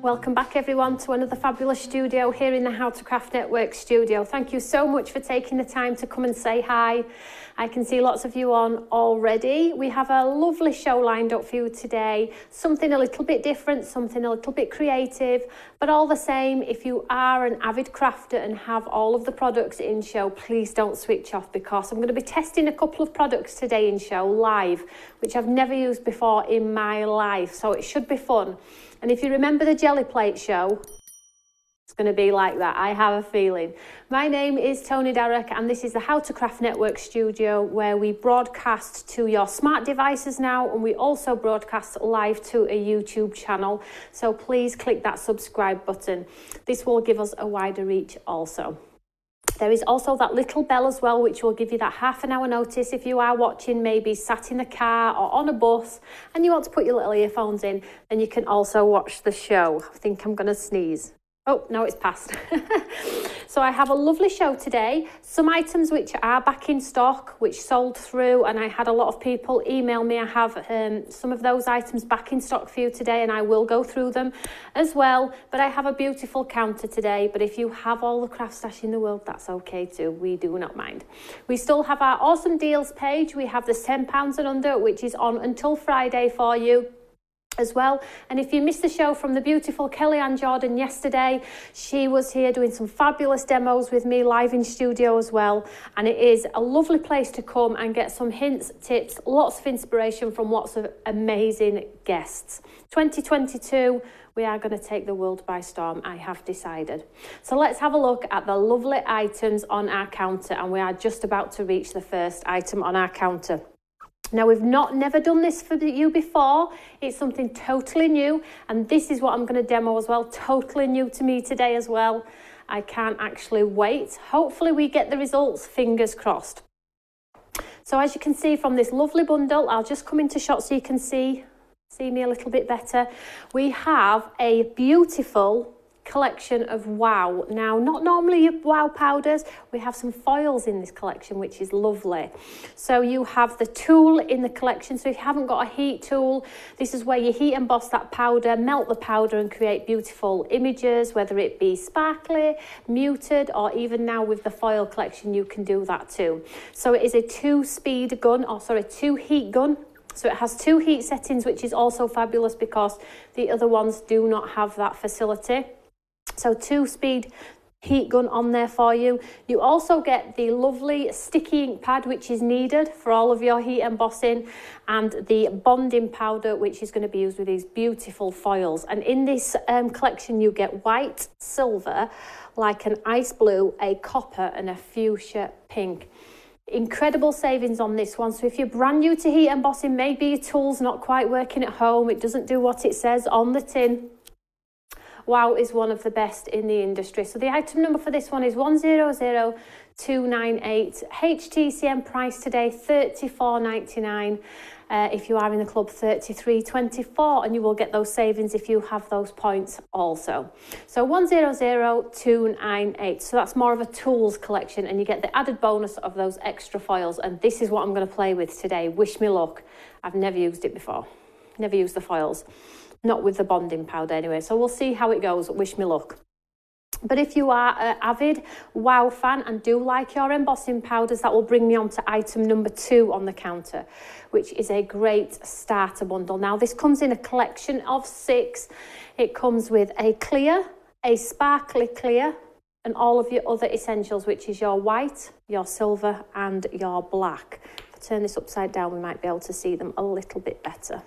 Welcome back everyone to another fabulous studio here in the How to Craft Network studio. Thank you so much for taking the time to come and say hi. I can see lots of you on already. We have a lovely show lined up for you today. Something a little bit different, something a little bit creative, but all the same, if you are an avid crafter and have all of the products in show, please don't switch off because I'm going to be testing a couple of products today in show live, which I've never used before in my life. So it should be fun. And if you remember the jelly plate show, it's going to be like that. I have a feeling. My name is Tony Darroch and this is the How to Craft Network studio where we broadcast to your smart devices now, and we also broadcast live to a YouTube channel. So please click that subscribe button. This will give us a wider reach also. There is also that little bell as well, which will give you that half an hour notice if you are watching, maybe sat in a car or on a bus and you want to put your little earphones in, then you can also watch the show. I think I'm going to sneeze. Oh, no, it's passed. So I have a lovely show today. Some items which are back in stock, which sold through, and I had a lot of people email me. I have some of those items back in stock for you today, and I will go through them as well. But I have a beautiful counter today. But if you have all the craft stash in the world, that's okay too. We do not mind. We still have our awesome deals page. We have this £10 and under, which is on until Friday for you as well. And if you missed the show from the beautiful Kellyanne Jordan yesterday, she was here doing some fabulous demos with me live in studio as well, and it is a lovely place to come and get some hints, tips, lots of inspiration from lots of amazing guests. 2022, we are going to take the world by storm, I have decided. So let's have a look at the lovely items on our counter, and we are just about to reach the first item on our counter. Now, we've never done this for you before. It's something totally new, and this is what I'm going to demo as well. Totally new to me today as well. I can't actually wait. Hopefully we get the results, fingers crossed. So as you can see from this lovely bundle, I'll just come into shot so you can see me a little bit better. We have a beautiful collection of wow. Now, not normally your wow powders, we have some foils in this collection, which is lovely. So you have the tool in the collection. So if you haven't got a heat tool, this is where you heat emboss that powder, melt the powder and create beautiful images, whether it be sparkly, muted, or even now with the foil collection you can do that too. So it is a two heat gun. So it has two heat settings, which is also fabulous because the other ones do not have that facility. So 2-speed heat gun on there for you. You also get the lovely sticky ink pad, which is needed for all of your heat embossing, and the bonding powder, which is going to be used with these beautiful foils. And in this collection, you get white, silver, like an ice blue, a copper, and a fuchsia pink. Incredible savings on this one. So if you're brand new to heat embossing, maybe your tool's not quite working at home, it doesn't do what it says on the tin, wow is one of the best in the industry. So the item number for this one is 100298. HTCM price today $34.99. If you are in the club, $33.24, and you will get those savings if you have those points also. So 100298. So that's more of a tools collection, and you get the added bonus of those extra foils. And this is what I'm going to play with today. Wish me luck. I've never used it before. Never used the foils. Not with the bonding powder anyway. So we'll see how it goes. Wish me luck. But if you are an avid wow fan and do like your embossing powders, that will bring me on to item number 2 on the counter, which is a great starter bundle. Now, this comes in a collection of 6. It comes with a clear, a sparkly clear, and all of your other essentials, which is your white, your silver, and your black. If I turn this upside down, we might be able to see them a little bit better.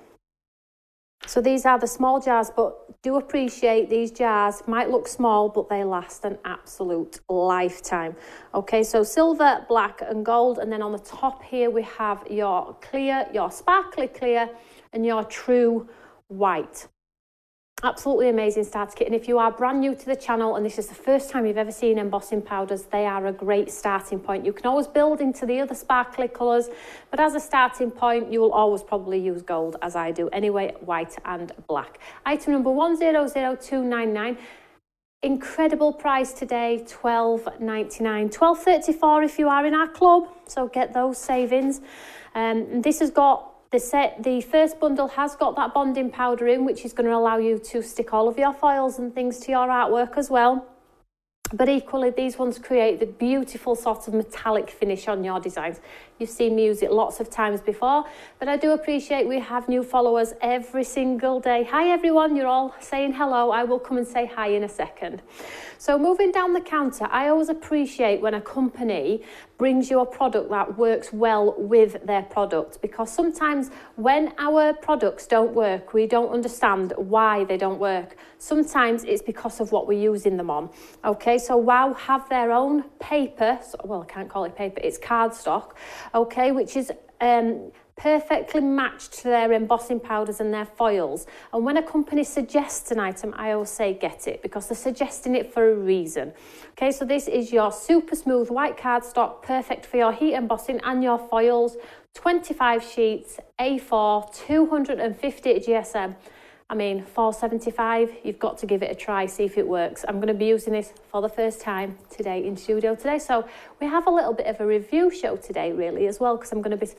So these are the small jars, but do appreciate these jars might look small, but they last an absolute lifetime. Okay, so silver, black and gold. And then on the top here, we have your clear, your sparkly clear, and your true white. Absolutely amazing starter kit. And if you are brand new to the channel and this is the first time you've ever seen embossing powders, they are a great starting point. You can always build into the other sparkly colours, but as a starting point, you will always probably use gold, as I do anyway, white and black. Item number 100299. Incredible price today, $12.99, $12.34 if you are in our club. So get those savings. This has got The first bundle has got that bonding powder in, which is going to allow you to stick all of your foils and things to your artwork as well. But equally, these ones create the beautiful sort of metallic finish on your designs. You've seen me use it lots of times before, but I do appreciate we have new followers every single day. Hi everyone, you're all saying hello. I will come and say hi in a second. So moving down the counter, I always appreciate when a company brings you a product that works well with their product, because sometimes when our products don't work, we don't understand why they don't work. Sometimes it's because of what we're using them on. Okay, so Wow have their own paper, well, I can't call it paper, it's cardstock, okay, which is perfectly matched to their embossing powders and their foils. And when a company suggests an item, I always say get it, because they're suggesting it for a reason. Okay, so this is your super smooth white cardstock, perfect for your heat embossing and your foils. 25 sheets, A4, 250 GSM. I mean, $4.75, you've got to give it a try, see if it works. I'm going to be using this for the first time today in studio today. So we have a little bit of a review show today, really, as well, because I'm going to be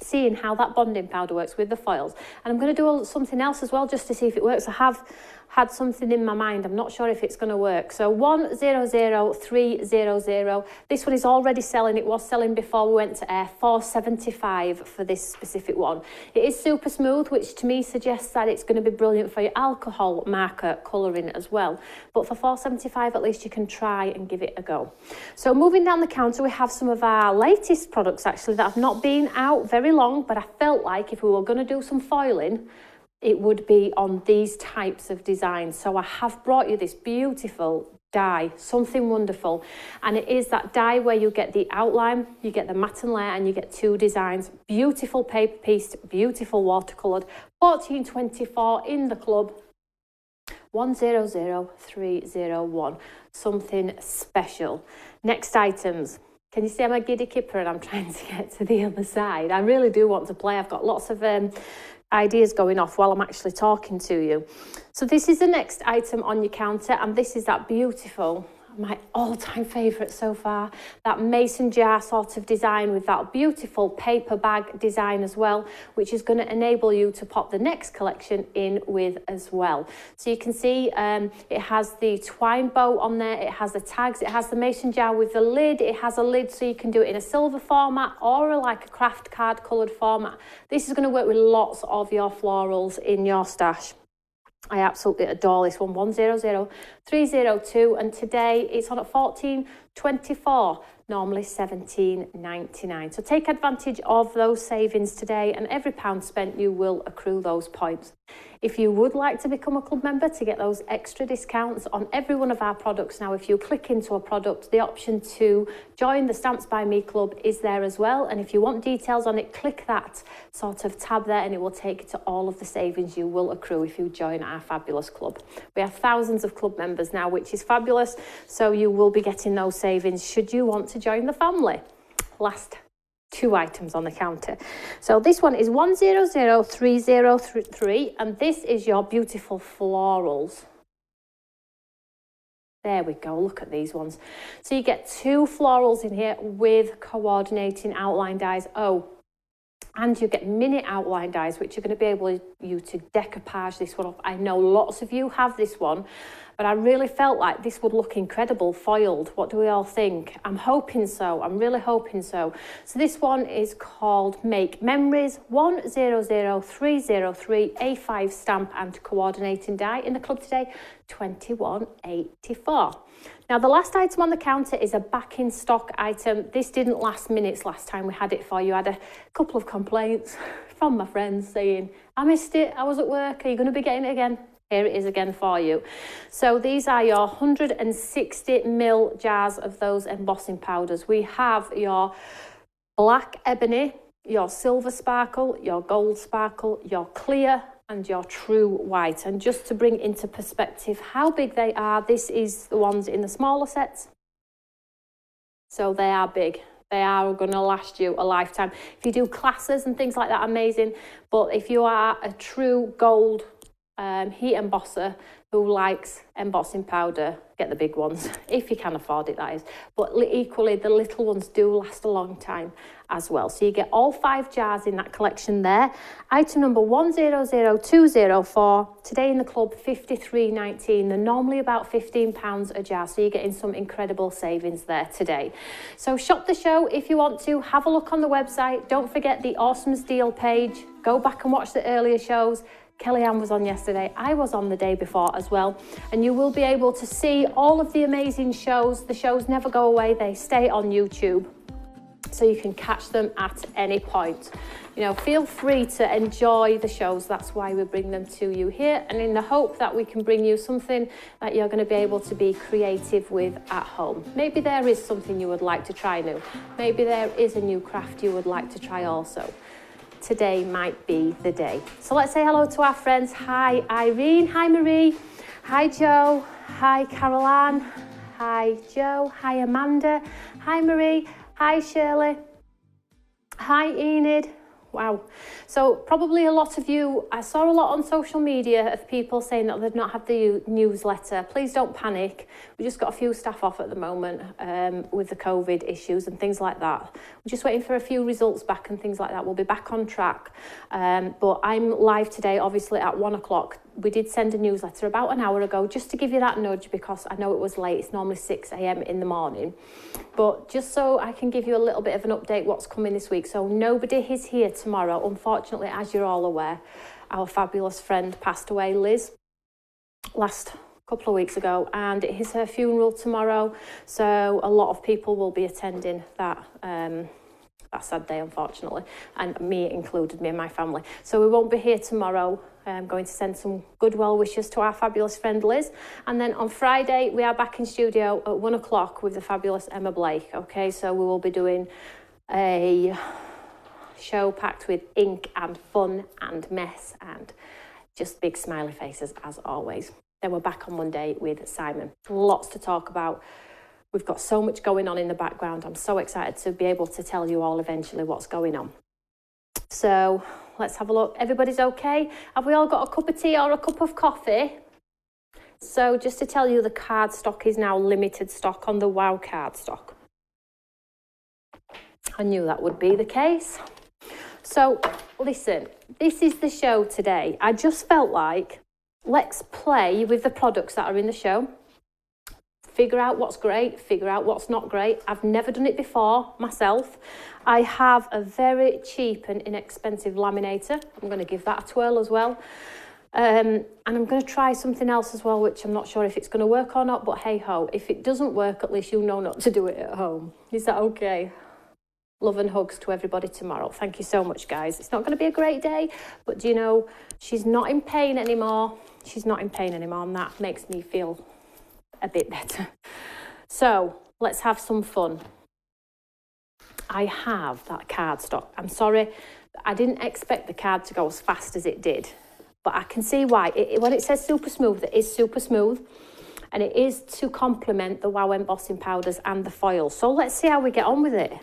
seeing how that bonding powder works with the foils. And I'm going to do something else as well, just to see if it works. I have had something in my mind. I'm not sure if it's going to work. So 100300. This one is already selling. It was selling before we went to air. $4.75 for this specific one. It is super smooth, which to me suggests that it's going to be brilliant for your alcohol marker colouring as well. But for $4.75, at least you can try and give it a go. So moving down the counter, we have some of our latest products actually that have not been out very long, but I felt like if we were going to do some foiling, it would be on these types of designs. So I have brought you this beautiful die, something wonderful. And it is that die where you get the outline, you get the matte and layer, and you get two designs. Beautiful paper piece, beautiful watercoloured. 1424 in the club. 100301. Something special. Next items. Can you see I'm a giddy kipper and I'm trying to get to the other side? I really do want to play. I've got lots of ideas going off while I'm actually talking to you. So this is the next item on your counter, and this is that beautiful, my all-time favourite so far, that mason jar sort of design with that beautiful paper bag design as well, which is going to enable you to pop the next collection in with as well. So you can see it has the twine bow on there, it has the tags, it has the mason jar with the lid, it has a lid so you can do it in a silver format or like a craft card coloured format. This is going to work with lots of your florals in your stash. I absolutely adore this one, 100302, and today it's on at $14.24, normally $17.99. So take advantage of those savings today, and every pound spent you will accrue those points. If you would like to become a club member to get those extra discounts on every one of our products now, if you click into a product, the option to join the Stamps by Me club is there as well. And if you want details on it, click that sort of tab there and it will take you to all of the savings you will accrue if you join our fabulous club. We have thousands of club members now, which is fabulous. So you will be getting those savings should you want to join the family. Last two items on the counter. So this one is 100303, and this is your beautiful florals. There we go, look at these ones. So you get two florals in here with coordinating outline dies. Oh, and you get mini outline dies, which are going to be able you to decoupage this one off. I know lots of you have this one, but I really felt like this would look incredible foiled. What do we all think? I'm hoping so. I'm really hoping so. So this one is called Make Memories 100303, A5 stamp and coordinating die in the club today, $21.84. Now the last item on the counter is a back in stock item. This didn't last minutes last time we had it for you. I had a couple of complaints from my friends saying, I missed it, I was at work, are you going to be getting it again? Here it is again for you. So these are your 160ml jars of those embossing powders. We have your black ebony, your silver sparkle, your gold sparkle, your clear, and your true white. And just to bring into perspective how big they are, this is the ones in the smaller sets. So they are big. They are going to last you a lifetime. If you do classes and things like that, amazing. But if you are a true gold heat embosser who likes embossing powder, get the big ones, if you can afford it, that is. But equally, the little ones do last a long time. as well. So you get all 5 jars in that collection there. Item number 100204, today in the club, £53.19. They're normally about £15 a jar, so you're getting some incredible savings there today. So shop the show if you want to. Have a look on the website. Don't forget the Awesomes deal page. Go back and watch the earlier shows. Kellyanne was on yesterday, I was on the day before as well, and you will be able to see all of the amazing shows. The shows never go away, they stay on YouTube, so you can catch them at any point. You know, feel free to enjoy the shows. That's why we bring them to you here, and in the hope that we can bring you something that you're going to be able to be creative with at home. Maybe there is something you would like to try new. Maybe there is a new craft you would like to try also. Today might be the day. So let's say hello to our friends. Hi Irene, hi Marie, hi Joe, hi Caroline, hi Joe, hi Amanda, hi Marie, hi Shirley, hi Enid. Wow. So probably a lot of you, I saw a lot on social media of people saying that they've not had the newsletter. Please don't panic. We just got a few staff off at the moment with the COVID issues and things like that. We're just waiting for a few results back and things like that. We'll be back on track. But I'm live today, obviously at 1 o'clock. We did send a newsletter about an hour ago just to give you that nudge, because I know it was late. It's normally 6 a.m. in the morning. But just so I can give you a little bit of an update what's coming this week. So nobody is here tomorrow. Unfortunately, as you're all aware, our fabulous friend passed away, Liz, last couple of weeks ago, and it is her funeral tomorrow. So a lot of people will be attending that sad day, unfortunately, and me included, me and my family. So we won't be here tomorrow. I'm going to send some good well wishes to our fabulous friend Liz, and then on Friday we are back in studio at 1 o'clock with the fabulous Emma Blake. Okay, so we will be doing a show packed with ink and fun and mess and just big smiley faces as always. Then we're back on Monday with Simon. Lots to talk about. We've got so much going on in the background. I'm so excited to be able to tell you all eventually what's going on. So let's have a look. Everybody's okay? Have we all got a cup of tea or a cup of coffee? So just to tell you, the cardstock is now limited stock on the Wow cardstock. I knew that would be the case. So listen, this is the show today. I just felt like, let's play with the products that are in the show. Figure out what's great, figure out what's not great. I've never done it before myself. I have a very cheap and inexpensive laminator. I'm going to give that a twirl as well. And I'm going to try something else as well, which I'm not sure if it's going to work or not, but hey ho, if it doesn't work, at least you'll know not to do it at home. Is that okay? Love and hugs to everybody tomorrow. Thank you so much, guys. It's not going to be a great day, but do you know, she's not in pain anymore. She's not in pain anymore, and that makes me feel a bit better. So let's have some fun. I have that cardstock. I'm sorry, I didn't expect the card to go as fast as it did, but I can see why. When it says super smooth, it is super smooth, and it is to complement the Wow embossing powders and the foils. So let's see how we get on with it.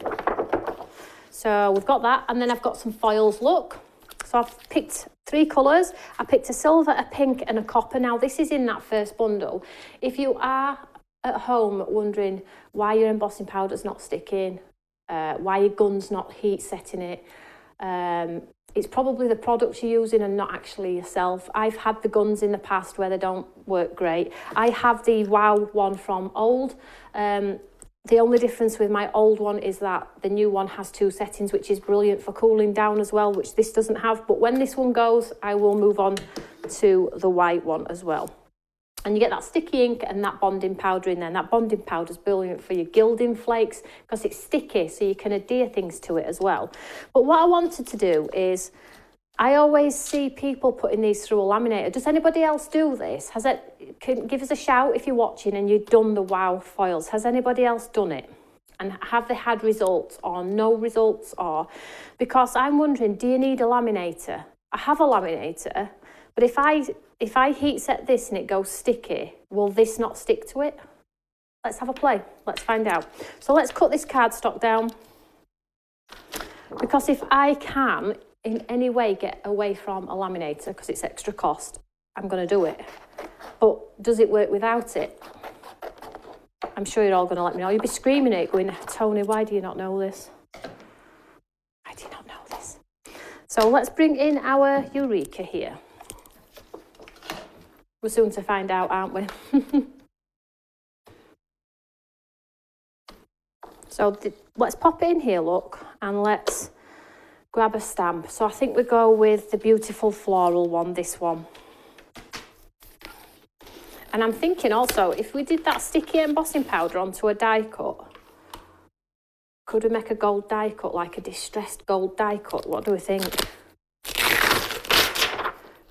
So we've got that, and then I've got some foils. Look, so I've picked 3 colours. I picked a silver, a pink and a copper. Now this is in that first bundle. If you are at home wondering why your embossing powder's not sticking, why your gun's not heat setting it, it's probably the products you're using and not actually yourself. I've had the guns in the past where they don't work great. I have the Wow one from old. The only difference with my old one is that the new one has 2 settings, which is brilliant for cooling down as well, which this doesn't have. But when this one goes, I will move on to the white one as well. And you get that sticky ink and that bonding powder in there. And that bonding powder is brilliant for your gilding flakes because it's sticky, so you can adhere things to it as well. But what I wanted to do is, I always see people putting these through a laminator. Does anybody else do this? Give us a shout if you're watching and you've done the Wow foils. Has anybody else done it? And have they had results or no results? Or because I'm wondering, do you need a laminator? I have a laminator, but if I heat set this and it goes sticky, will this not stick to it? Let's have a play. Let's find out. So let's cut this cardstock down, because if I can in any way get away from a laminator, because it's extra cost, I'm going to do it. But does it work without it? I'm sure you're all going to let me know. You'll be screaming it, going, Tony, why do you not know this? So let's bring in our Eureka here. We're soon to find out, aren't we? So let's pop it in here, look, and let's grab a stamp. So I think we go with the beautiful floral one, this one. And I'm thinking also, if we did that sticky embossing powder onto a die cut, could we make a gold die cut, like a distressed gold die cut? What do we think?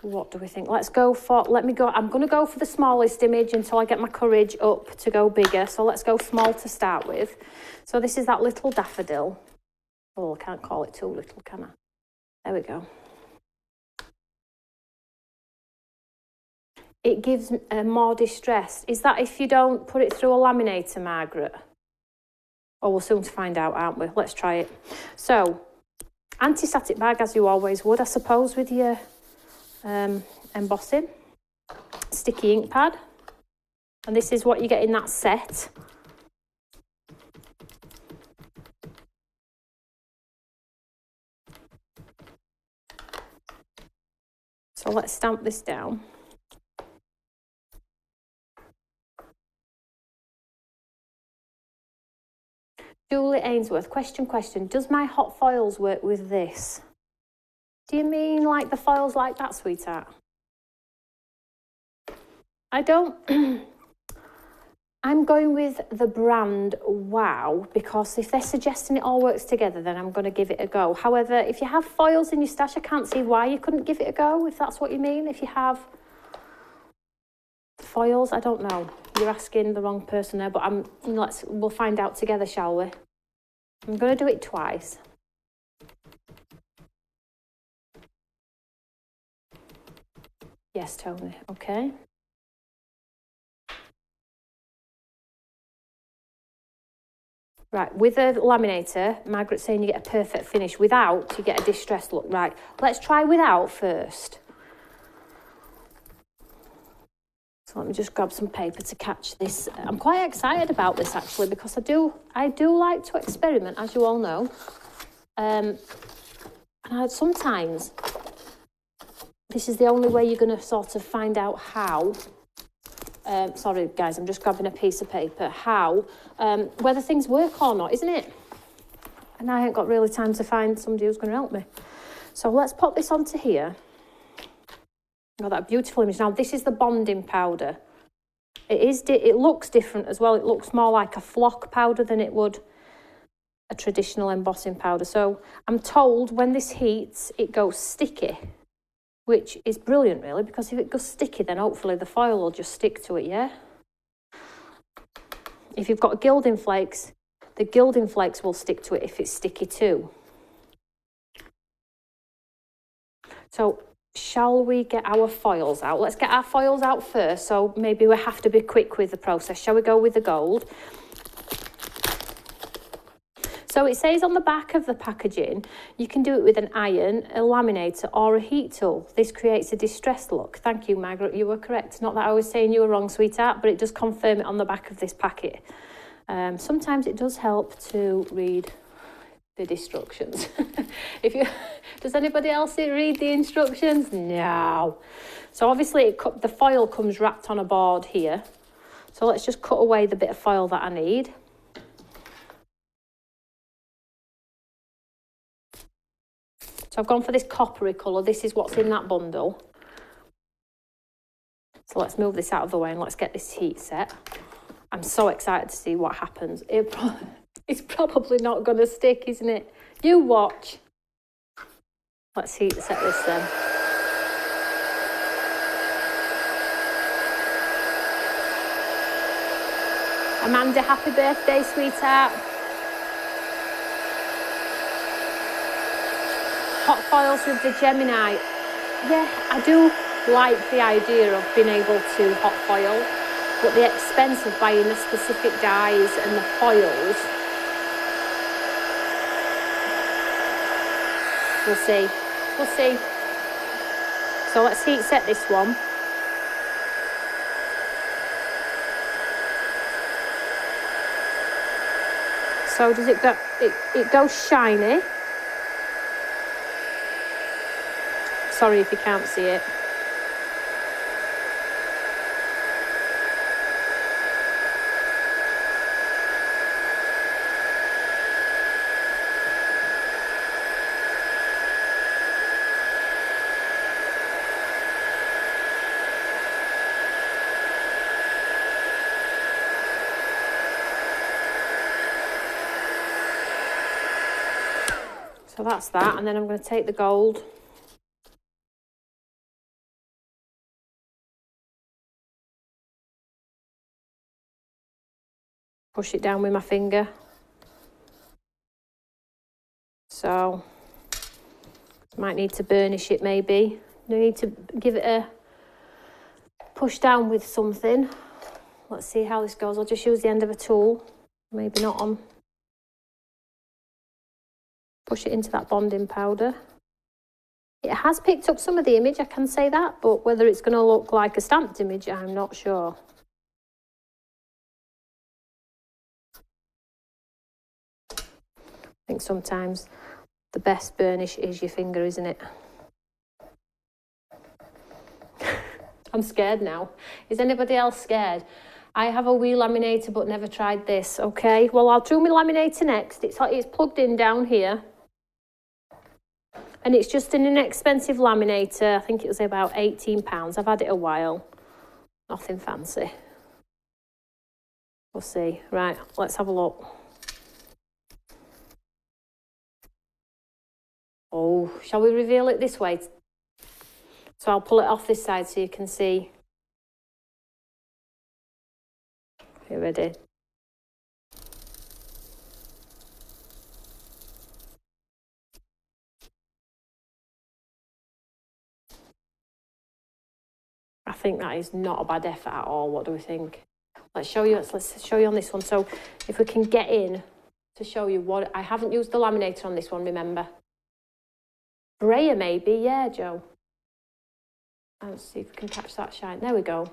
What do we think? Let's go for, I'm going to go for the smallest image until I get my courage up to go bigger. So let's go small to start with. So this is that little daffodil. Oh, I can't call it too little, can I? There we go. It gives more distress. Is that if you don't put it through a laminator, Margaret? Oh, we'll soon find out, aren't we? Let's try it. So, anti-static bag, as you always would, I suppose, with your embossing, sticky ink pad, and this is what you get in that set. So let's stamp this down. Julie Ainsworth, question, does my hot foils work with this? Do you mean like the foils like that, sweetheart? I don't... I'm going with the brand Wow, because if they're suggesting it all works together, then I'm going to give it a go. However, if you have foils in your stash, I can't see why you couldn't give it a go, if that's what you mean. If you have foils, I don't know. You're asking the wrong person there, but we'll find out together, shall we? I'm going to do it twice. Yes, Tony, okay. Right, with a laminator, Margaret's saying you get a perfect finish. Without, you get a distressed look. Right, let's try without first. So let me just grab some paper to catch this. I'm quite excited about this actually, because I do like to experiment, as you all know. And sometimes this is the only way you're going to sort of find out how. Sorry guys, I'm just grabbing a piece of paper. How, whether things work or not, isn't it? And I ain't got really time to find somebody who's going to help me. So let's pop this onto here. Got that beautiful image. Now this is the bonding powder. It looks different as well. It looks more like a flock powder than it would a traditional embossing powder. So I'm told when this heats, it goes sticky, which is brilliant really, because if it goes sticky, then hopefully the foil will just stick to it, yeah? If you've got gilding flakes, the gilding flakes will stick to it if it's sticky too. So shall we get our foils out? Let's get our foils out first, so maybe we have to be quick with the process. Shall we go with the gold? So it says on the back of the packaging, you can do it with an iron, a laminator or a heat tool. This creates a distressed look. Thank you, Margaret, you were correct. Not that I was saying you were wrong, sweetheart, but it does confirm it on the back of this packet. Sometimes it does help to read the instructions. Does anybody else read the instructions? No. So obviously the foil comes wrapped on a board here. So let's just cut away the bit of foil that I need. So I've gone for this coppery colour. This is what's in that bundle. So let's move this out of the way and let's get this heat set. I'm so excited to see what happens. It's probably not going to stick, isn't it? You watch. Let's heat set this then. Amanda, happy birthday, sweetheart. Hot foils with the Gemini. Yeah, I do like the idea of being able to hot foil, but the expense of buying the specific dyes and the foils, we'll see. We'll see. So let's heat set this one. So does it go? It goes shiny. Sorry if you can't see it. So that's that, and then I'm going to take the gold. Push it down with my finger. So, might need to burnish it maybe. You need to give it a push down with something. Let's see how this goes. I'll just use the end of a tool. Maybe not on. Push it into that bonding powder. It has picked up some of the image, I can say that, but whether it's going to look like a stamped image, I'm not sure. I think sometimes the best burnish is your finger, isn't it? I'm scared now. Is anybody else scared? I have a wee laminator but never tried this, okay? Well, I'll do my laminator next. It's plugged in down here. And it's just an inexpensive laminator. I think it was about £18. I've had it a while. Nothing fancy. We'll see. Right, let's have a look. Oh, shall we reveal it this way? So I'll pull it off this side so you can see. You ready? I think that is not a bad effort at all. What do we think? Let's show you on this one. So if we can get in to show you what, I haven't used the laminator on this one, remember? Brayer maybe, yeah, Joe. Let's see if we can catch that shine. There we go.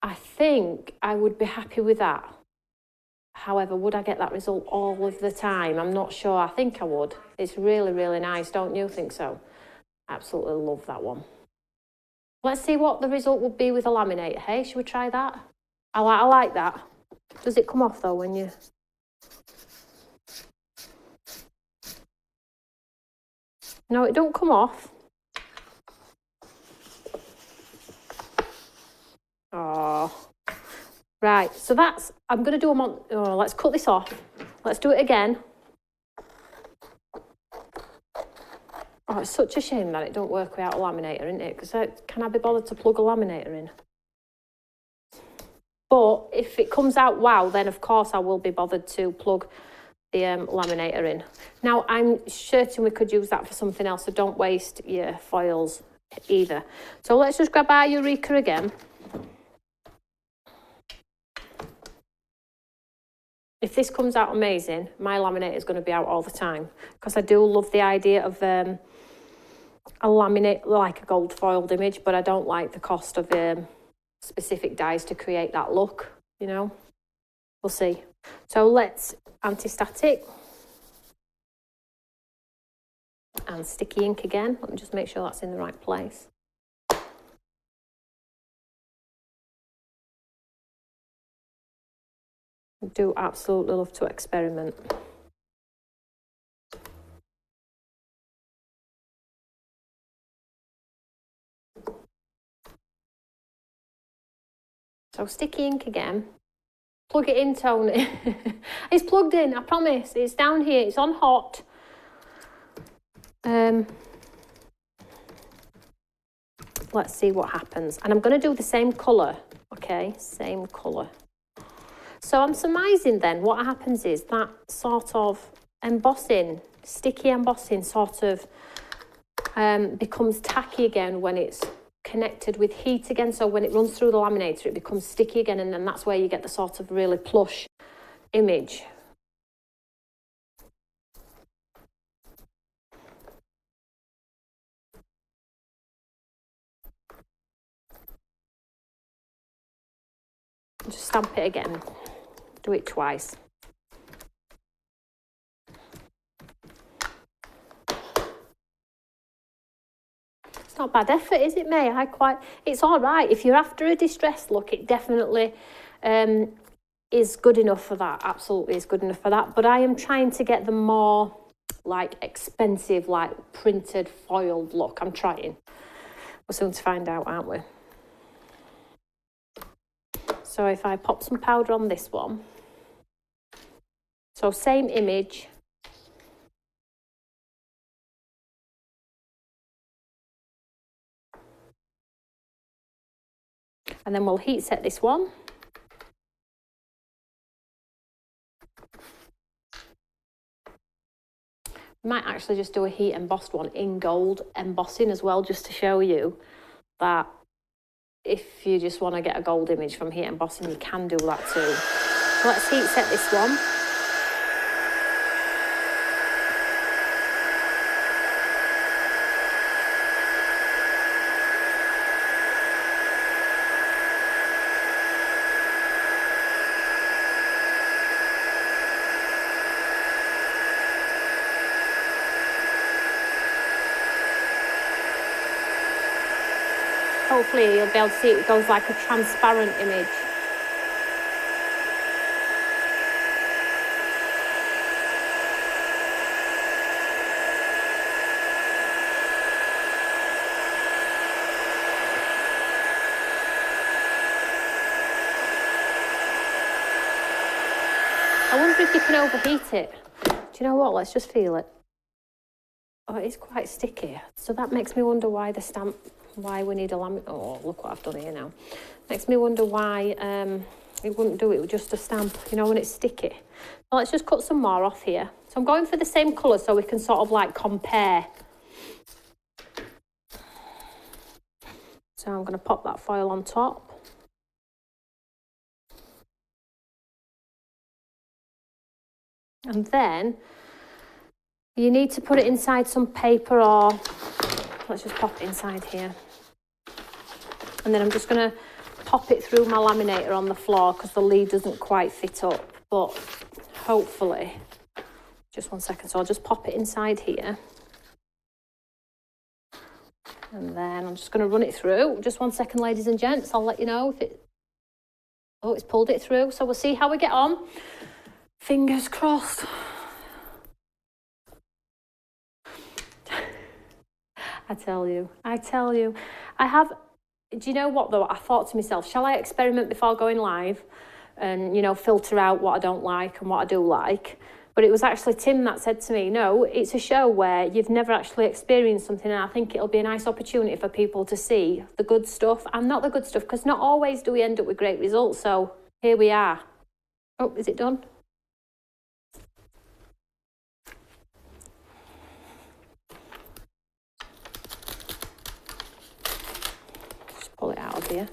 I think I would be happy with that. However, would I get that result all of the time? I'm not sure. I think I would. It's really, really nice. Don't you think so? Absolutely love that one. Let's see what the result would be with a laminator. Hey, should we try that? I like that. Does it come off though when you... No, it don't come off. Oh. Right, so that's... I'm going to do them on... Oh, let's cut this off. Let's do it again. Oh, it's such a shame that it don't work without a laminator, isn't it? Because can I be bothered to plug a laminator in? But if it comes out wow, then of course I will be bothered to plug the laminator in. Now, I'm certain we could use that for something else, so don't waste your foils either. So let's just grab our Eureka again. If this comes out amazing, my laminator is going to be out all the time, because I do love the idea of a laminate like a gold foiled image, but I don't like the cost of specific dyes to create that look, you know. We'll see. So let's anti-static and sticky ink again. Let me just make sure that's in the right place. I do absolutely love to experiment. So sticky ink again. Plug it in, Tony. It's plugged in, I promise. It's down here, it's on hot. Let's see what happens. And I'm going to do the same colour, okay? Same colour. So I'm surmising then what happens is that sort of embossing, sticky embossing sort of becomes tacky again when it's connected with heat again. So when it runs through the laminator, it becomes sticky again, and then that's where you get the sort of really plush image. Just stamp it again. Do it twice. not a bad effort, is it, May? It's all right. If you're after a distressed look, it definitely is good enough for that. Absolutely is good enough for that. But I am trying to get the more like expensive, like printed foiled look. I'm trying. We're soon to find out, aren't we? So if I pop some powder on this one, so same image, and then we'll heat set this one. Might actually just do a heat embossed one in gold embossing as well, just to show you that if you just want to get a gold image from heat embossing, you can do that too. Let's heat set this one. Hopefully you'll be able to see it goes like a transparent image. I wonder if you can overheat it. Do you know what? Let's just feel it. Oh, it is quite sticky. So that makes me wonder why the stamp, why we need a laminator. Oh, look what I've done here now. Makes me wonder why it wouldn't do it with just a stamp, you know, when it's sticky. Well, let's just cut some more off here. So I'm going for the same colour so we can sort of like compare. So I'm going to pop that foil on top. And then you need to put it inside some paper, or let's just pop it inside here. And then I'm just going to pop it through my laminator on the floor because the lead doesn't quite fit up. But hopefully, just 1 second. So I'll just pop it inside here. And then I'm just going to run it through. Just 1 second, ladies and gents. I'll let you know if it... Oh, it's pulled it through. So we'll see how we get on. Fingers crossed. I tell you. I have, do you know what though? I thought to myself, shall I experiment before going live and, you know, filter out what I don't like and what I do like? But it was actually Tim that said to me, no, it's a show where you've never actually experienced something, and I think it'll be a nice opportunity for people to see the good stuff and not the good stuff, because not always do we end up with great results. So here we are. Oh, is it done? Pull it out of here.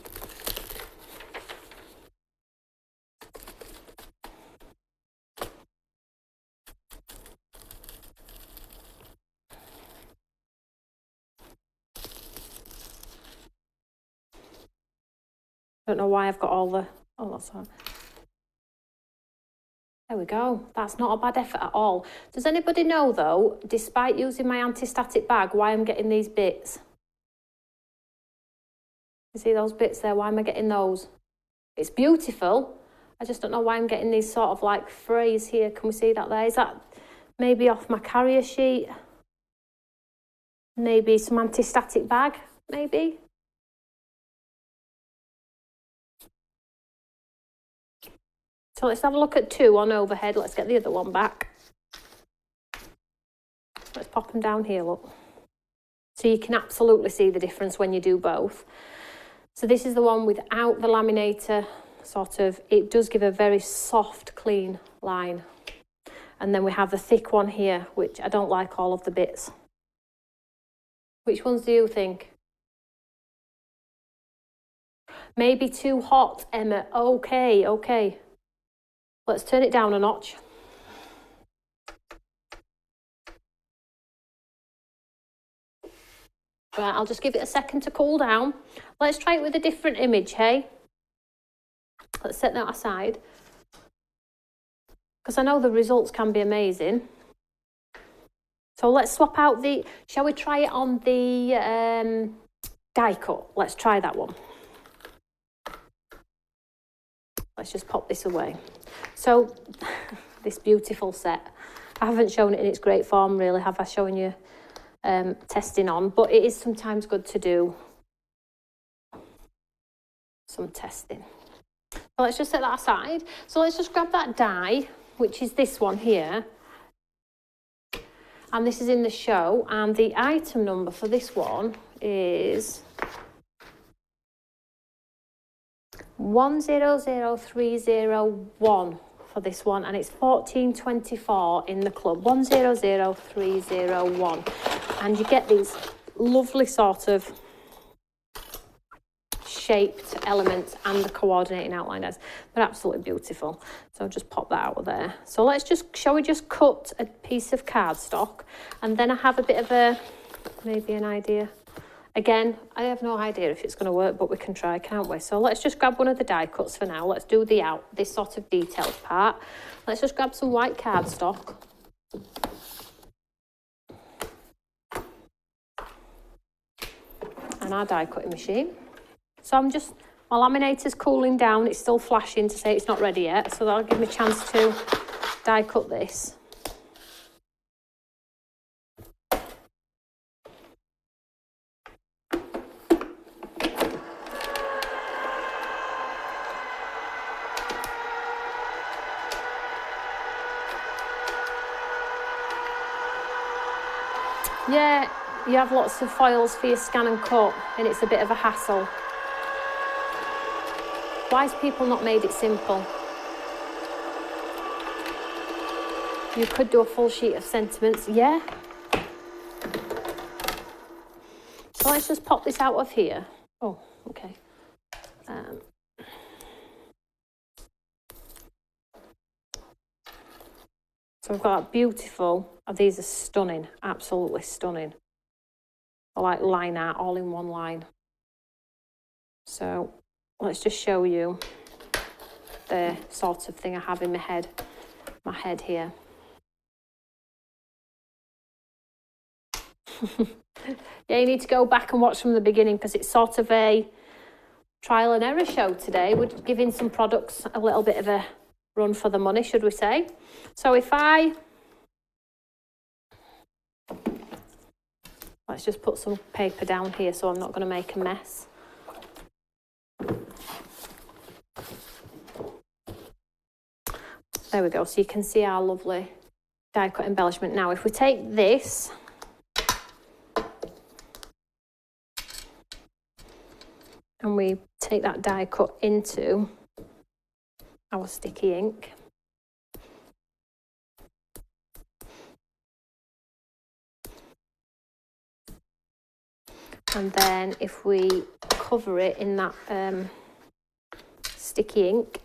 Don't know why I've got all the... Oh, that's all right. There we go. That's not a bad effort at all. Does anybody know, though, despite using my anti-static bag, why I'm getting these bits? You see those bits there? Why am I getting those? It's beautiful. I just don't know why I'm getting these sort of like frays here. Can we see that there? Is that maybe off my carrier sheet? Maybe some anti-static bag, maybe? So let's have a look at 2 on overhead. Let's get the other one back. Let's pop them down here, look. So you can absolutely see the difference when you do both. So this is the one without the laminator, sort of, it does give a very soft, clean line. And then we have the thick one here, which I don't like all of the bits. Which ones do you think? Maybe too hot, Emma. Okay. Let's turn it down a notch. Right, I'll just give it a second to cool down. Let's try it with a different image, hey? Let's set that aside. Because I know the results can be amazing. So let's swap out the, shall we try it on the die cut? Let's try that one. Let's just pop this away. So this beautiful set, I haven't shown it in its great form really, have I, showing you testing on, but it is sometimes good to do some testing. So let's just set that aside. So let's just grab that die, which is this one here. And this is in the show, and the item number for this one is 100301 for this one, and it's 1424 in the club, 100301. And you get these lovely sort of shaped elements and the coordinating outline as they're absolutely beautiful. So I'll just pop that out of there. So let's just, shall we just cut a piece of cardstock, and then I have a bit of a, maybe an idea. Again, I have no idea if it's going to work, but we can try, can't we? So let's just grab one of the die cuts for now. Let's do this sort of detailed part. Let's just grab some white cardstock. And our die cutting machine. So I'm just, my laminator's cooling down, it's still flashing to say it's not ready yet, so that'll give me a chance to die cut this. Yeah, you have lots of foils for your scan and cut, and it's a bit of a hassle. Why has people not made it simple? You could do a full sheet of sentiments, yeah. So let's just pop this out of here. Oh, okay. So we've got beautiful, these are stunning, absolutely stunning. I like line art all in one line. So let's just show you the sort of thing I have in my head here. Yeah, you need to go back and watch from the beginning because it's sort of a trial and error show today. We're giving some products a little bit of a run for the money, should we say. So if let's just put some paper down here so I'm not going to make a mess. There we go, so you can see our lovely die cut embellishment. Now if we take this and we take that die cut into our sticky ink, and then if we cover it in that sticky ink,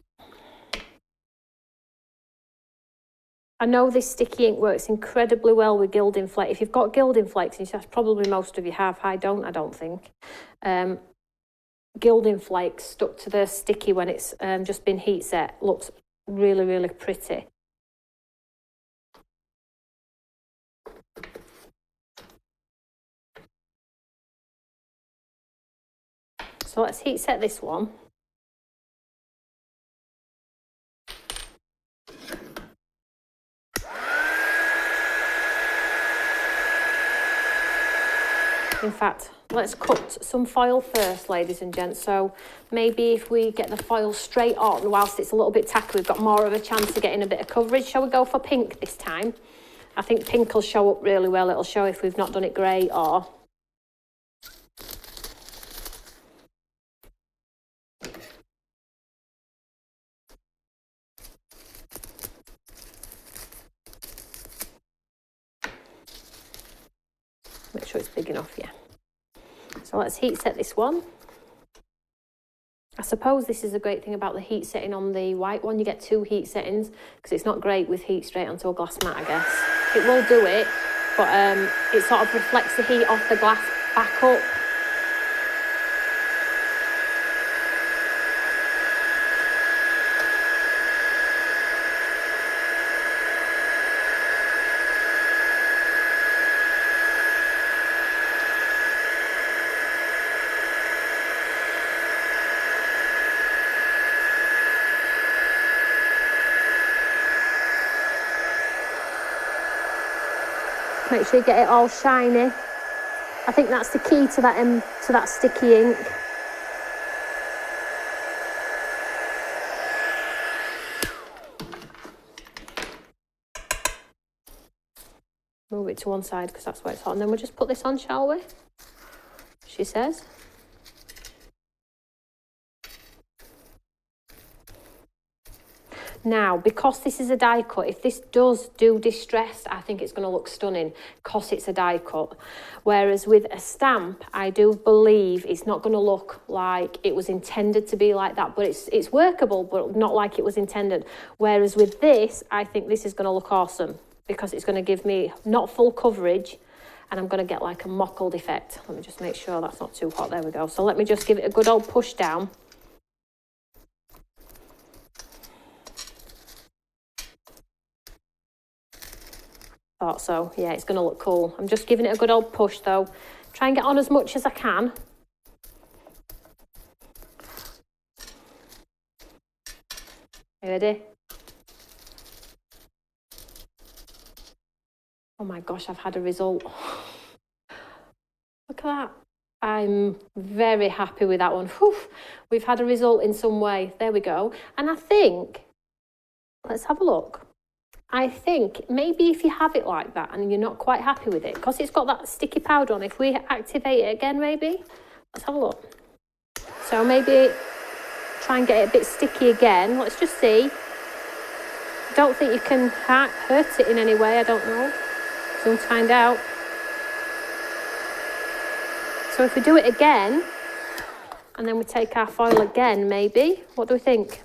I know this sticky ink works incredibly well with gilding flakes. If you've got gilding flakes, and that's probably most of you have, I don't think. Gilding flakes stuck to the sticky when it's just been heat set looks really, really pretty. So let's heat set this one. In fact, let's cut some foil first, ladies and gents. So maybe if we get the foil straight on whilst it's a little bit tacky, we've got more of a chance of getting a bit of coverage. Shall we go for pink this time? I think pink will show up really well. It'll show if we've not done it grey or... Make sure it's big enough, yeah. So let's heat set this one. I suppose this is a great thing about the heat setting on the white one. You get 2 heat settings because it's not great with heat straight onto a glass mat, I guess. It will do it, but it sort of reflects the heat off the glass back up. make sure you get it all shiny. I think that's the key to that sticky ink. Move it to one side because that's where it's hot. And then we'll just put this on, shall we? She says. Now, because this is a die cut, if this does do distressed, I think it's going to look stunning because it's a die cut. Whereas with a stamp, I do believe it's not going to look like it was intended to be like that, but it's workable, but not like it was intended. Whereas with this, I think this is going to look awesome because it's going to give me not full coverage and I'm going to get like a mottled effect. Let me just make sure that's not too hot. There we go. So let me just give it a good old push down. Thought so. Yeah, it's going to look cool. I'm just giving it a good old push though. Try and get on as much as I can. You ready? Oh my gosh, I've had a result. Look at that. I'm very happy with that one. Whew. We've had a result in some way. There we go. And I think, let's have a look. I think maybe if you have it like that and you're not quite happy with it, because it's got that sticky powder on, if we activate it again maybe, let's have a look. So maybe try and get it a bit sticky again. Let's just see. I don't think you can hurt it in any way, I don't know. Soon to find out. So if we do it again, and then we take our foil again maybe, what do we think?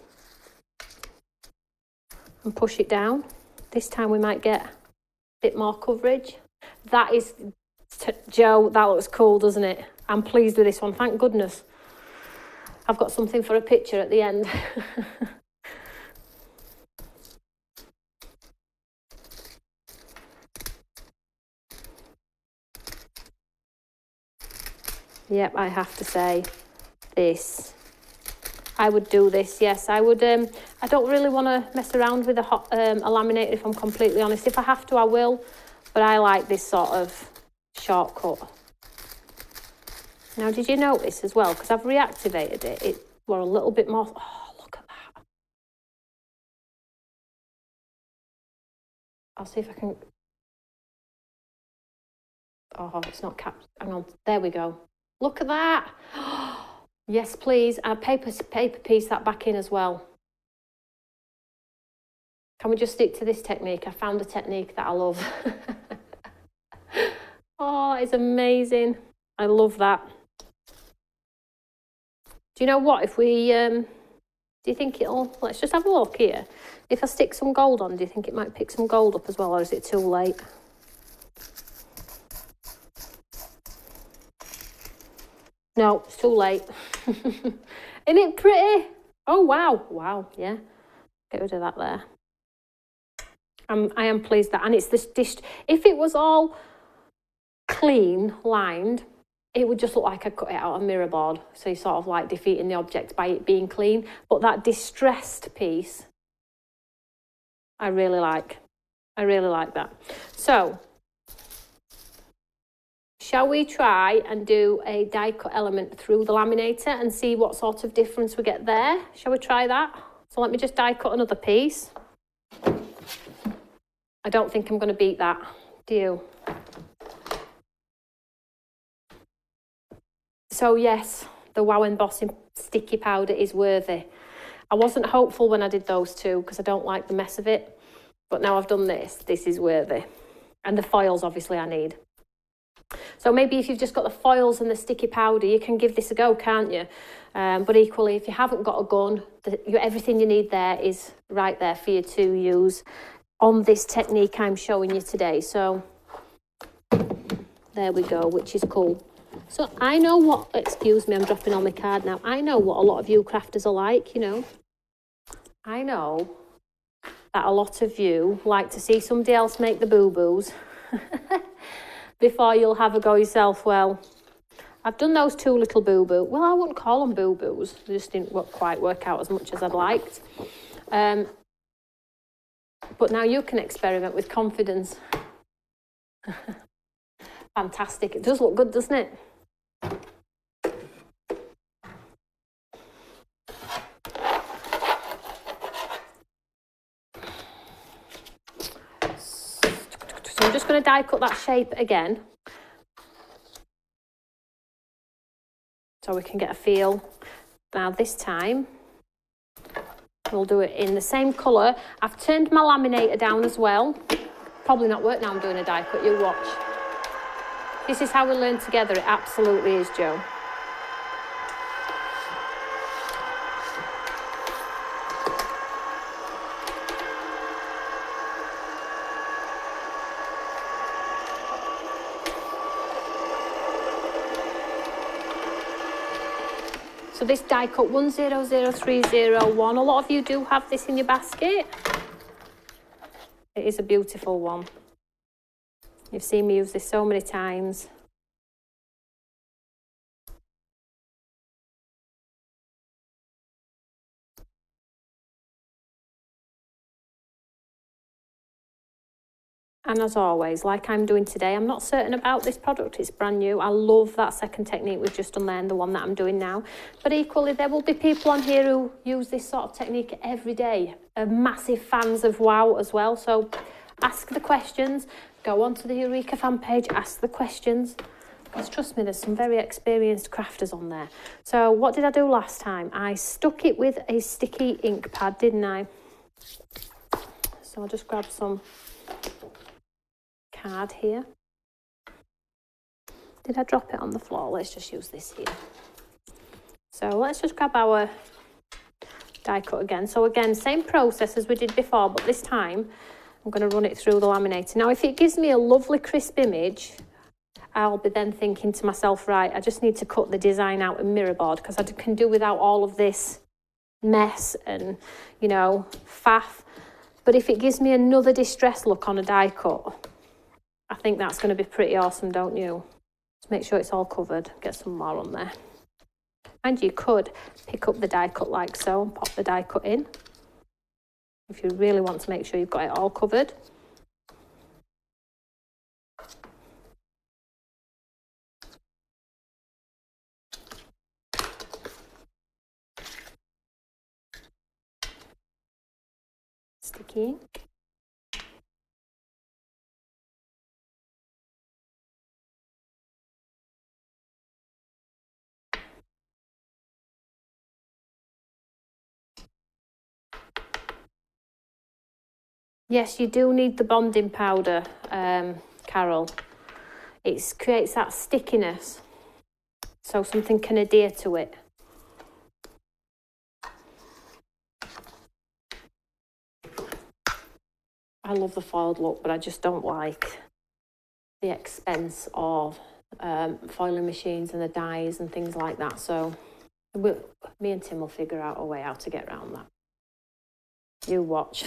And push it down. This time we might get a bit more coverage. That is, Joe, that looks cool, doesn't it? I'm pleased with this one, thank goodness. I've got something for a picture at the end. Yep, I have to say this. I would do this, yes. I would. I don't really want to mess around with a laminator, if I'm completely honest. If I have to, I will. But I like this sort of shortcut. Now, did you notice as well? Because I've reactivated it. It were a little bit more. Oh, look at that. I'll see if I can. Oh, it's not capped. Hang on. There we go. Look at that. Yes, please. Paper piece that back in as well. Can we just stick to this technique? I found a technique that I love. Oh, it's amazing. I love that. Do you know what? If we, do you think it'll, let's just have a look here. If I stick some gold on, do you think it might pick some gold up as well, or is it too late? No, it's too late. Isn't it pretty? Oh, wow. Wow, yeah. Get rid of that there. I am pleased that, and it's this dish. If it was all clean, lined, it would just look like I cut it out on mirror board. So you're sort of like defeating the object by it being clean. But that distressed piece, I really like. I really like that. So, shall we try and do a die cut element through the laminator and see what sort of difference we get there? Shall we try that? So let me just die cut another piece. I don't think I'm going to beat that, do you? So yes, the Wow Embossing sticky powder is worthy. I wasn't hopeful when I did those two because I don't like the mess of it. But now I've done this is worthy. And the foils obviously I need. So maybe if you've just got the foils and the sticky powder, you can give this a go, can't you? But equally, if you haven't got a gun, everything you need there is right there for you to use on this technique I'm showing you today. So there we go, which is cool. So I know what, excuse me, I'm dropping on my card now. I know what a lot of you crafters are like, you know. I know that a lot of you like to see somebody else make the boo-boos before you'll have a go yourself. Well, I've done those two little boo-boo. Well, I wouldn't call them boo-boos. They just didn't quite work out as much as I'd liked. But now you can experiment with confidence. Fantastic. It does look good, doesn't it? So I'm just going to die cut that shape again, so we can get a feel. Now this time, we'll do it in the same colour. I've turned my laminator down as well. Probably not work now I'm doing a die cut, you watch. This is how we learn together, it absolutely is, Joe. So this die cut 100301, a lot of you do have this in your basket. It is a beautiful one. You've seen me use this so many times. And as always, like I'm doing today, I'm not certain about this product, it's brand new. I love that second technique we've just done there and the one that I'm doing now. But equally, there will be people on here who use this sort of technique every day, are massive fans of WOW as well. So ask the questions, go onto the Eureka fan page, ask the questions. Because trust me, there's some very experienced crafters on there. So what did I do last time? I stuck it with a sticky ink pad, didn't I? So I'll just grab some card here. Did I drop it on the floor? Let's just use this here. So let's just grab our die cut again. So again, same process as we did before, but this time I'm going to run it through the laminator. Now, if it gives me a lovely crisp image, I'll be then thinking to myself, right, I just need to cut the design out in mirror board because I can do without all of this mess and, you know, faff. But if it gives me another distressed look on a die cut, I think that's going to be pretty awesome, don't you? Just make sure it's all covered. Get some more on there. And you could pick up the die cut like so and pop the die cut in. If you really want to make sure you've got it all covered. Sticky ink. Yes, you do need the bonding powder, Carol. It creates that stickiness, so something can adhere to it. I love the foiled look, but I just don't like the expense of foiling machines and the dyes and things like that. So me and Tim will figure out a way how to get around that. You watch.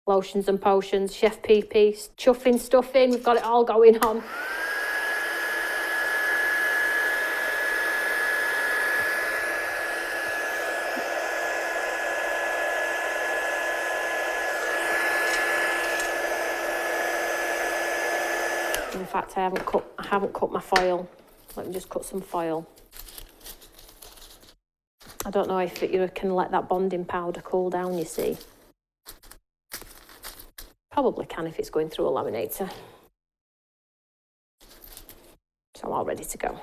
Lotions and potions, Chef PP, chuffing, stuffing, we've got it all going on. In fact, I haven't cut my foil. Let me just cut some foil. I don't know if you can let that bonding powder cool down, you see. Probably can if it's going through a laminator. So I'm all ready to go.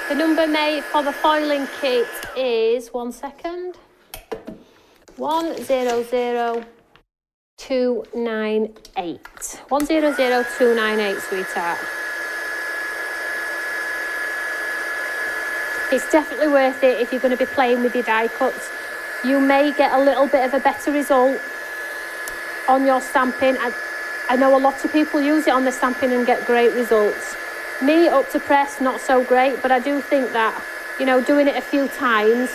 The number made for the foiling kit is, 1 second, 100298. 100298, sweetheart. It's definitely worth it if you're going to be playing with your die cuts. You may get a little bit of a better result on your stamping. I know a lot of people use it on the stamping and get great results. Me, up to press, not so great, but I do think that, you know, doing it a few times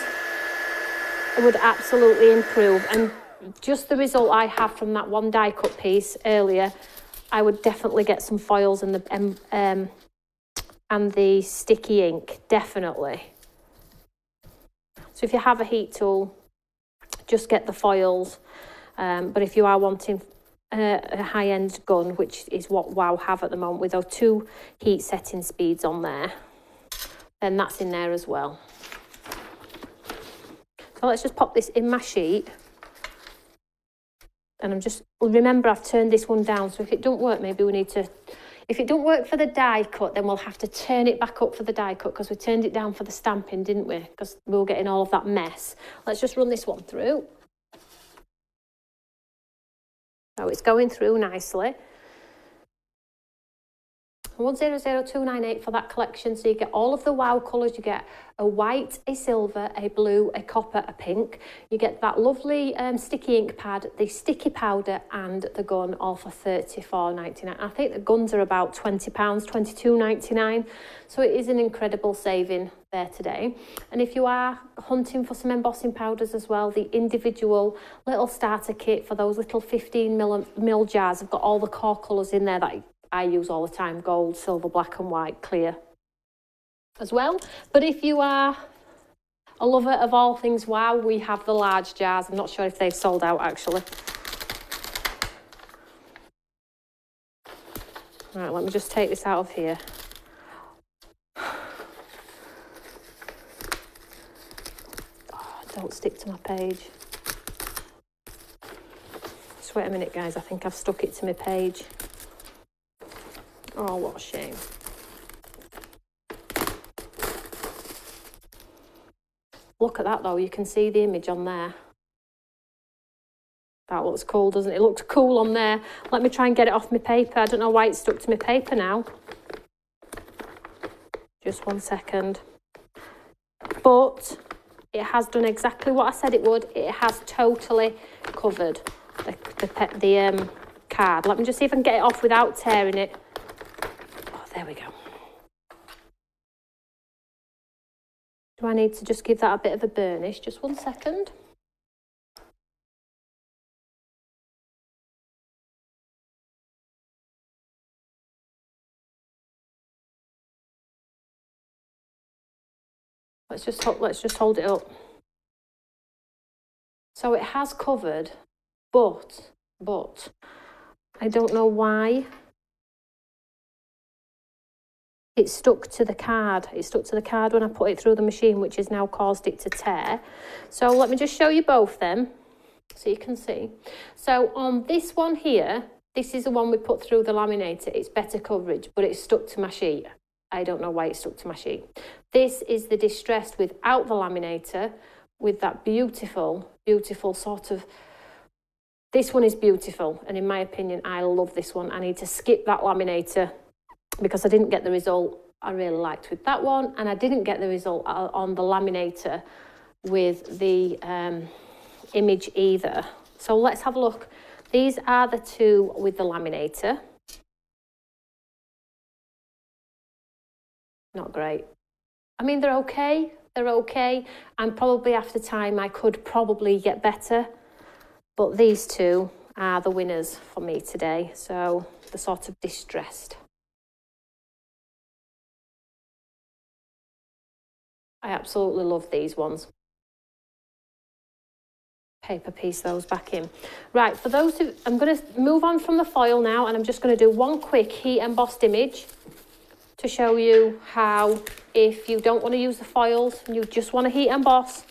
would absolutely improve. And just the result I have from that one die cut piece earlier, I would definitely get some foils and and the sticky ink, definitely. So if you have a heat tool, just get the foils. But if you are wanting a high-end gun, which is what WOW have at the moment with those 2 heat setting speeds on there, then that's in there as well. So let's just pop this in my sheet. And I'm just, remember I've turned this one down, so if it don't work, maybe we need to, if it don't work for the die cut, then we'll have to turn it back up for the die cut, because we turned it down for the stamping, didn't we? Because we were getting all of that mess. Let's just run this one through. So it's going through nicely. 100298 for that collection, so you get all of the WOW colours. You get a white, a silver, a blue, a copper, a pink. You get that lovely sticky ink pad, the sticky powder and the gun, all for $34.99. I think the guns are about £20, $22.99, so it is an incredible saving there today. And if you are hunting for some embossing powders as well, the individual little starter kit for those little 15 ml jars have got all the core colours in there that I use all the time: gold, silver, black and white, clear as well. But if you are a lover of all things WOW, we have the large jars. I'm not sure if they've sold out actually. Right, let me just take this out of here. Oh, don't stick to my page. Just wait a minute, guys. I think I've stuck it to my page. Oh, what a shame. Look at that though, you can see the image on there. That looks cool, doesn't it? It looks cool on there. Let me try and get it off my paper. I don't know why it's stuck to my paper now. Just 1 second. But it has done exactly what I said it would. It has totally covered the card. Let me just see if I can get it off without tearing it. There we go. Do I need to just give that a bit of a burnish? Just 1 second. Let's just hold it up. So it has covered, but I don't know why. It stuck to the card. It stuck to the card when I put it through the machine, which has now caused it to tear. So let me just show you both then, so you can see. So on this one here, this is the one we put through the laminator. It's better coverage, but it's stuck to my sheet. I don't know why it stuck to my sheet. This is the distressed without the laminator, with that beautiful, beautiful sort of... This one is beautiful, and in my opinion, I love this one. I need to skip that laminator, because I didn't get the result I really liked with that one, and I didn't get the result on the laminator with the image either. So let's have a look. These are the 2 with the laminator. Not great. I mean, they're okay. They're okay. And probably after time, I could probably get better. But these 2 are the winners for me today. So the sort of distressed. I absolutely love these ones. Paper piece those back in. Right, for those who... I'm going to move on from the foil now, and I'm just going to do one quick heat embossed image to show you how, if you don't want to use the foils and you just want to heat emboss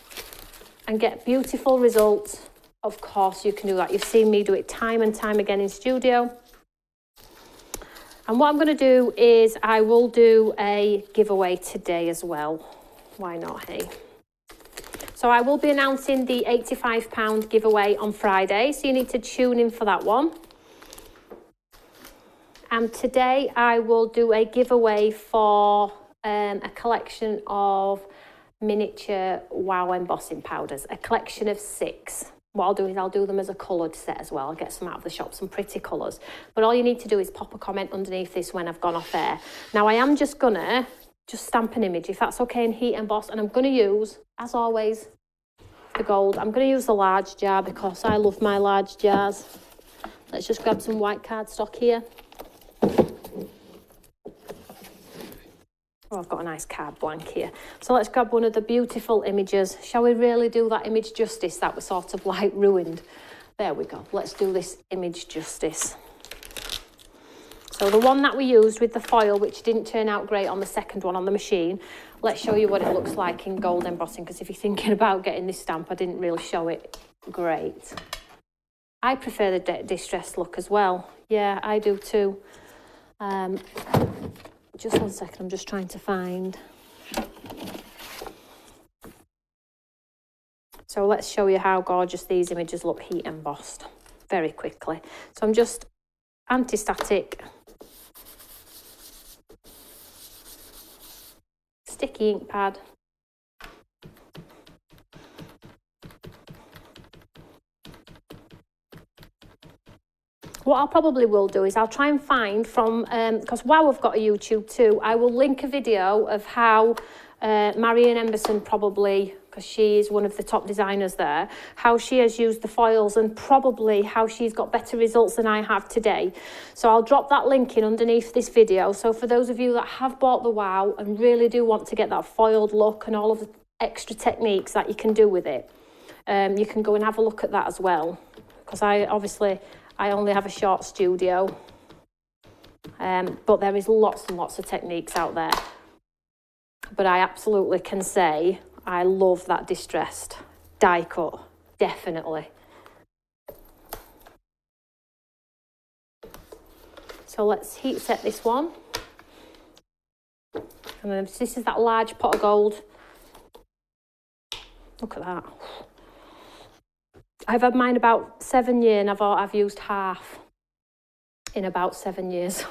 and get beautiful results, of course you can do that. You've seen me do it time and time again in studio. And what I'm going to do is I will do a giveaway today as well. Why not, hey? So I will be announcing the £85 giveaway on Friday, so you need to tune in for that one. And today I will do a giveaway for a collection of miniature WOW embossing powders, a collection of 6. What I'll do is I'll do them as a coloured set as well. I'll get some out of the shop, some pretty colours. But all you need to do is pop a comment underneath this when I've gone off air. Now I am just gonna stamp an image, if that's okay, and heat emboss, and I'm going to use, as always, the gold. I'm going to use the large jar because I love my large jars. Let's just grab some white cardstock here. Oh, I've got a nice card blank here. So let's grab one of the beautiful images. Shall we really do that image justice that was sort of like ruined? There we go. Let's do this image justice. So the one that we used with the foil, which didn't turn out great on the second one on the machine, let's show you what it looks like in gold embossing, because if you're thinking about getting this stamp, I didn't really show it great. I prefer the distressed look as well. Yeah, I do too. Just one second, I'm just trying to find. So let's show you how gorgeous these images look heat embossed very quickly. So I'm just anti-static, sticky ink pad. What I'll probably will do is I'll try and find from, because wow, I've got a YouTube too, I will link a video of how Marion Embossing probably, because she is one of the top designers there, how she has used the foils and probably how she's got better results than I have today. So I'll drop that link in underneath this video. So for those of you that have bought the wow and really do want to get that foiled look and all of the extra techniques that you can do with it, you can go and have a look at that as well. Because I only have a short studio, but there is lots and lots of techniques out there. But I absolutely can say I love that distressed die cut, definitely. So let's heat set this one. And then this is that large pot of gold. Look at that. I've had mine about 7 years and I've used half in about 7 years.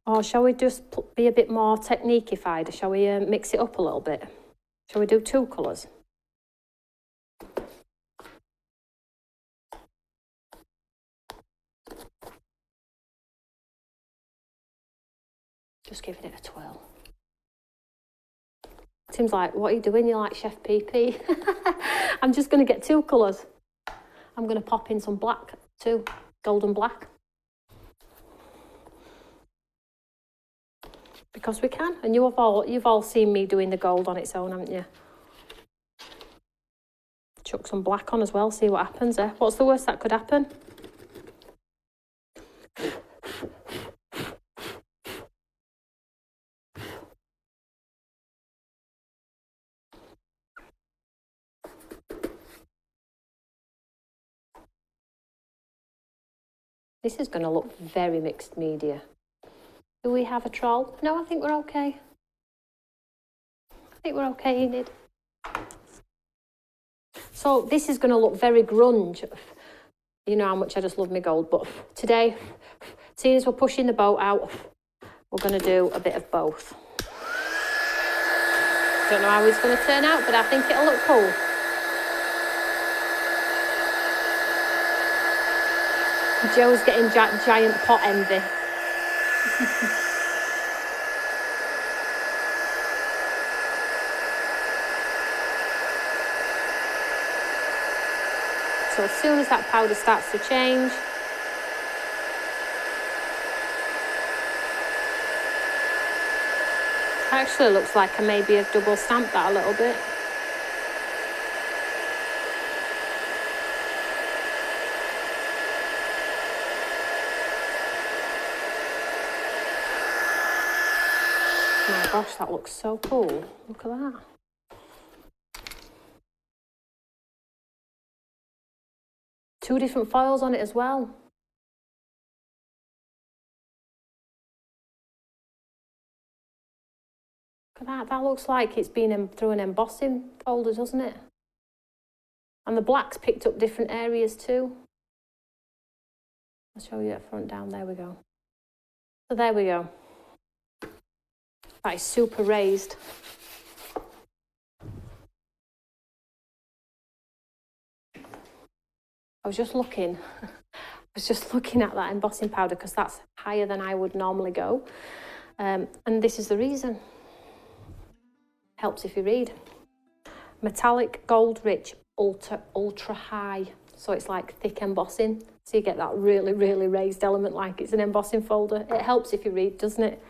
Or shall we just be a bit more technique-ified? Shall we mix it up a little bit? Shall we do 2 colours? Just giving it a twirl. Tim's like, what are you doing? You're like Chef PP. I'm just going to get 2 colours. I'm going to pop in some black too, golden black. Because we can, and you've all seen me doing the gold on its own, haven't you? Chuck some black on as well, see what happens there. What's the worst that could happen? This is going to look very mixed media. Do we have a troll? No, I think we're okay. I think we're okay, Enid. So this is going to look very grunge. You know how much I just love my gold, but today, seeing as we're pushing the boat out, we're going to do a bit of both. Don't know how it's going to turn out, but I think it'll look cool. Joe's getting giant pot envy. So as soon as that powder starts to change, actually looks like I maybe have double stamped that a little bit. Oh my gosh, that looks so cool. Look at that. Two different foils on it as well. Look at that. That looks like it's been through an embossing folder, doesn't it? And the black's picked up different areas too. I'll show you at front down. There we go. So there we go. That is super raised. I was just looking at that embossing powder because that's higher than I would normally go. And this is the reason. Helps if you read. Metallic, gold rich, ultra high. so it's like thick embossing. So you get that really, really raised element like it's an embossing folder. It helps if you read, doesn't it?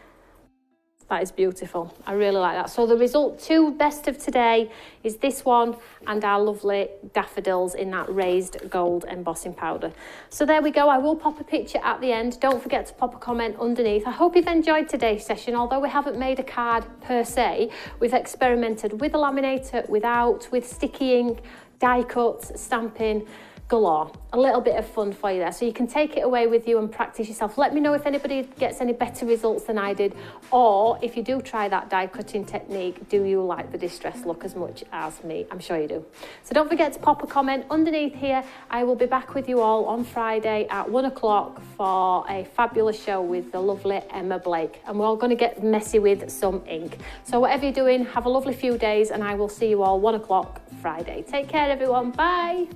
That is beautiful. I really like that. So the result 2 best of today is this one and our lovely daffodils in that raised gold embossing powder. So there we go. I will pop a picture at the end. Don't forget to pop a comment underneath. I hope you've enjoyed today's session. Although we haven't made a card per se, we've experimented with a laminator, without, with sticky ink, die cuts, stamping, galore. A little bit of fun for you there, so you can take it away with you and practice yourself. Let me know if anybody gets any better results than I did, or if you do try that die cutting technique, do you like the distress look as much as me? I'm sure you do. So don't forget to pop a comment underneath here. I will be back with you all on Friday at 1 o'clock for a fabulous show with the lovely Emma Blake, and we're all going to get messy with some ink. So whatever you're doing, have a lovely few days, and I will see you all 1 o'clock Friday. Take care everyone, bye.